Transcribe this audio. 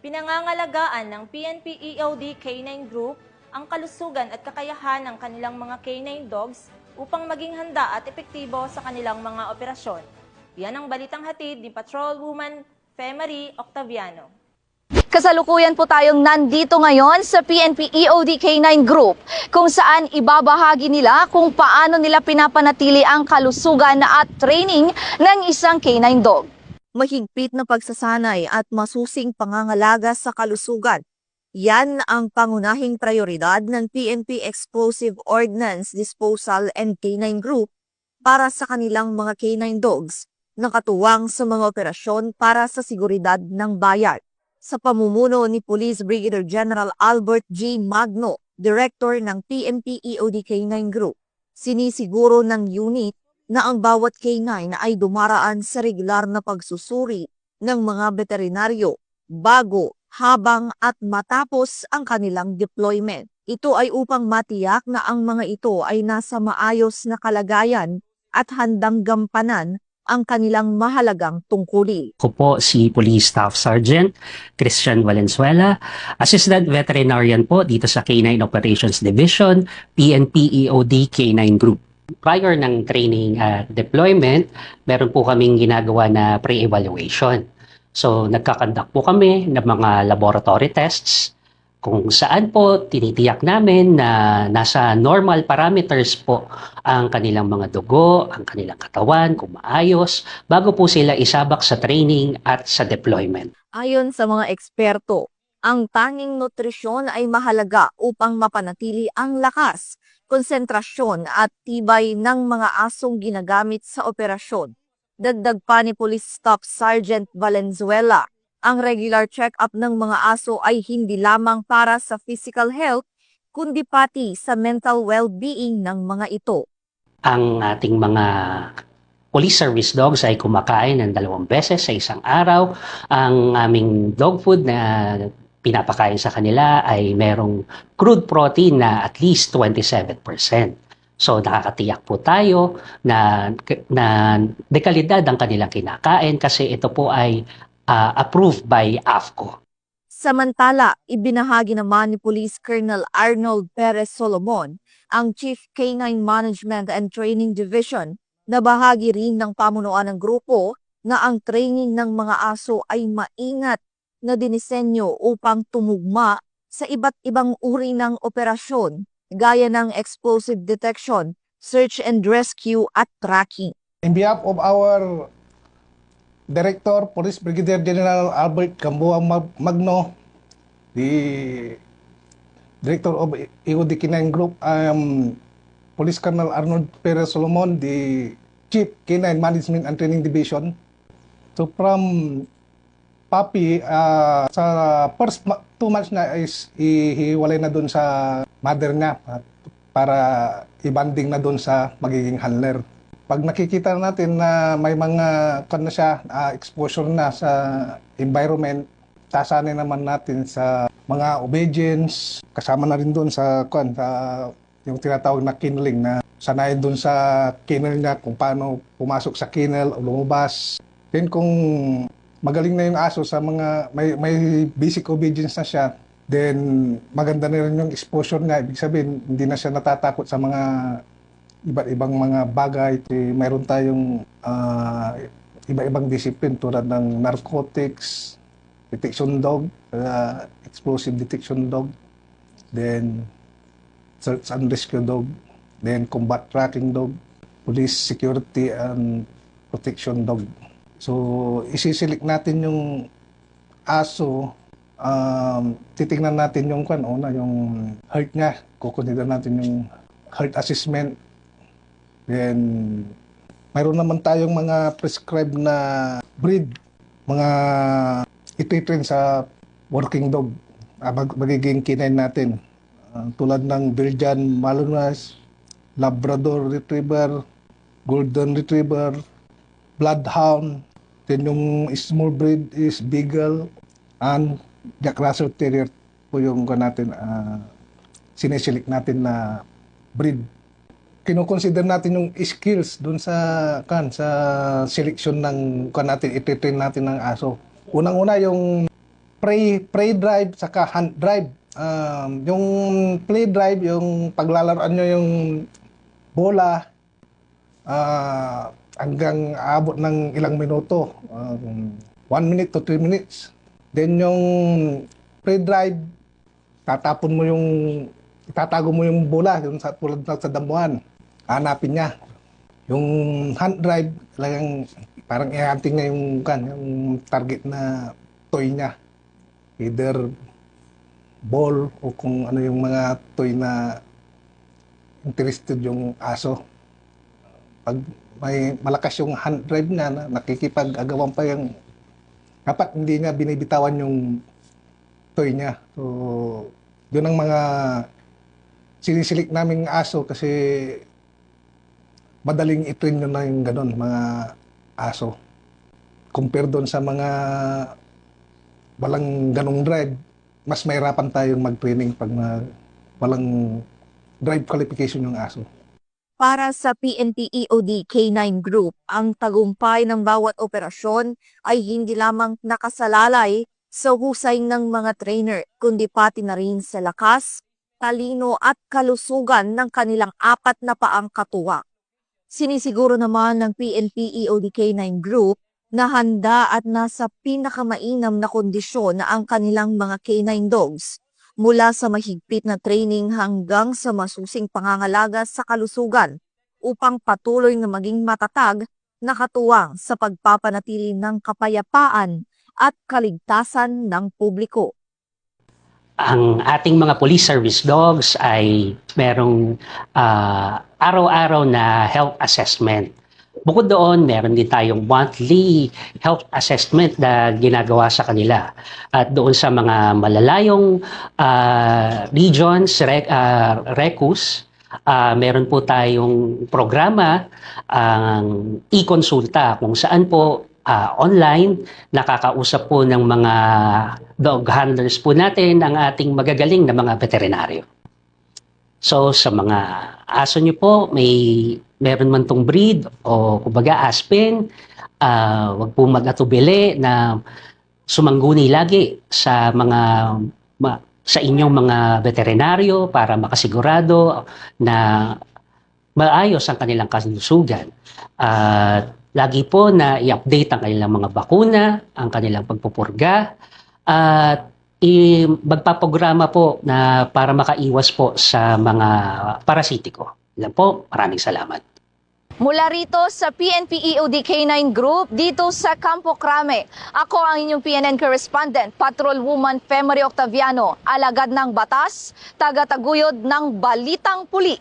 Pinangangalagaan ng PNP EOD K9 Group ang kalusugan at kakayahan ng kanilang mga K9 dogs upang maging handa at epektibo sa kanilang mga operasyon. Yan ang balitang hatid ni Patrolwoman Femari Octaviano. Kasalukuyan po tayong nandito ngayon sa PNP EOD K9 Group kung saan ibabahagi nila kung paano nila pinapanatili ang kalusugan at training ng isang K9 dog. Mahigpit na pagsasanay at masusing pangangalaga sa kalusugan. Yan ang pangunahing prioridad ng PNP Explosive Ordnance Disposal and K9 Group para sa kanilang mga K9 dogs na katuwang sa mga operasyon para sa seguridad ng bayan. Sa pamumuno ni Police Brigadier General Albert G. Magno, Director ng PNP EOD K9 Group, sinisiguro ng unit na ang bawat K9 ay dumaraan sa regular na pagsusuri ng mga veterinaryo bago, habang at matapos ang kanilang deployment. Ito ay upang matiyak na ang mga ito ay nasa maayos na kalagayan at handang gampanan ang kanilang mahalagang tungkulin. Ako po si Police Staff Sergeant Christian Valenzuela, Assistant Veterinarian po dito sa K9 Operations Division, PNP EOD K9 Group. Prior ng training at deployment, meron po kaming ginagawa na pre-evaluation. So nagkakandak po kami ng mga laboratory tests kung saan po tinitiyak namin na nasa normal parameters po ang kanilang mga dugo, ang kanilang katawan, kung maayos, bago po sila isabak sa training at sa deployment. Ayon sa mga eksperto, ang tanging nutrisyon ay mahalaga upang mapanatili ang lakas, konsentrasyon at tibay ng mga asong ginagamit sa operasyon. Dagdag pa ni Police Staff Sergeant Valenzuela, ang regular check-up ng mga aso ay hindi lamang para sa physical health, kundi pati sa mental well-being ng mga ito. Ang ating mga police service dogs ay kumakain ng 2 beses sa isang araw. Ang aming dog food na pinapakain sa kanila ay merong crude protein na at least 27%. So nakakatiyak po tayo na dekalidad ang kanilang kinakain kasi ito po ay approved by AFCO. Samantala, ibinahagi naman ni Police Colonel Arnold Perez Solomon, ang Chief K9 Management and Training Division, na bahagi rin ng pamunuan ng grupo na ang training ng mga aso ay maingat na dinisenyo upang tumugma sa iba't ibang uri ng operasyon, gaya ng explosive detection, search and rescue at tracking. In behalf of our Director, Police Brigadier General Albert Gamboa Magno, the Director of EOD K9 Group, Police Colonel Arnold Perez Solomon, the Chief K9 Management and Training Division. So from puppy, sa first 2 months na is ihiwalay na dun sa mother niya para i-banding na dun sa magiging handler. Pag nakikita natin na may mga exposure na sa environment, sasanay naman natin sa mga obedience, kasama na rin doon sa yung tinatawag na kenneling, na sanay doon sa kennel niya kung paano pumasok sa kennel o lumabas. Then kung magaling na yung aso sa mga may basic obedience na siya, then maganda na rin yung exposure niya. Ibig sabihin, hindi na siya natatakot sa mga iba't ibang mga bagay. Mayroon tayong iba-ibang disiplin tulad ng narcotics, detection dog, explosive detection dog, then search and rescue dog, then combat tracking dog, police security and protection dog. So isisilik natin yung aso, titingnan natin yung yung heart niya, kukonsider natin yung heart assessment. Then, mayroon naman tayong mga prescribed na breed, mga ititrain sa working dog, magiging K9 natin. Tulad ng Belgian Malinois, Labrador Retriever, Golden Retriever, Bloodhound. Then yung small breed is Beagle and Jack Russell Terrier po yung natin, sinisilik natin na breed. Kino-consider natin yung skills dun sa selection ng natin, ititrain natin ng aso. Unang-una yung Spray drive saka hunt drive. Yung play drive, yung paglalaroan nyo yung bola hanggang abot ng ilang minuto. 1 minute to 3 minutes. Then yung play drive, itatago mo yung bola, yung tulad sa damuhan. Hanapin niya. Yung hunt drive, talagang parang i-hunting niya yung target na toy niya. Either ball o kung ano yung mga toy na interested yung aso. Pag may malakas yung hunt drive niya, nakikipag-agawan pa yung dapat hindi niya binibitawan yung toy niya. So, yun ang mga sinisilik naming aso kasi madaling i-train nyo na yung ganun, mga aso. Compare doon sa mga walang ganong drive, mas mahirapan tayong mag-training pag walang drive qualification yung aso. Para sa PNP EOD K9 Group, ang tagumpay ng bawat operasyon ay hindi lamang nakasalalay sa husay ng mga trainer, kundi pati na rin sa lakas, talino at kalusugan ng kanilang 4 na paang katuwak. Sinisiguro naman ng PNP EOD K9 Group na handa at nasa pinakamainam na kondisyon na ang kanilang mga K9 dogs mula sa mahigpit na training hanggang sa masusing pangangalaga sa kalusugan upang patuloy na maging matatag na katuwang sa pagpapanatili ng kapayapaan at kaligtasan ng publiko. Ang ating mga police service dogs ay merong araw-araw na health assessment. Bukod doon, meron din tayong monthly health assessment na ginagawa sa kanila. At doon sa mga malalayong regions, RECUS, meron po tayong programa, ang e-consulta, kung saan po online, nakakausap po ng mga dog handlers po natin ang ating magagaling na mga veterinaryo. So sa mga aso nyo po, meron man tong breed o kumbaga Aspen, wag po mag-atubili na sumangguni lagi sa sa inyong mga veterinaryo para makasigurado na maayos ang kanilang kalusugan. Lagi po na i-update ang kanilang mga bakuna, ang kanilang pagpupurga, at magpaprograma po na para makaiwas po sa mga parasitiko. Ilan po, maraming salamat. Mula rito sa PNP EOD K9 Group, dito sa Campo Crame, ako ang inyong PNN correspondent, Patrolwoman Femery Octaviano, alagad ng batas, taga-taguyod ng Balitang Pulis.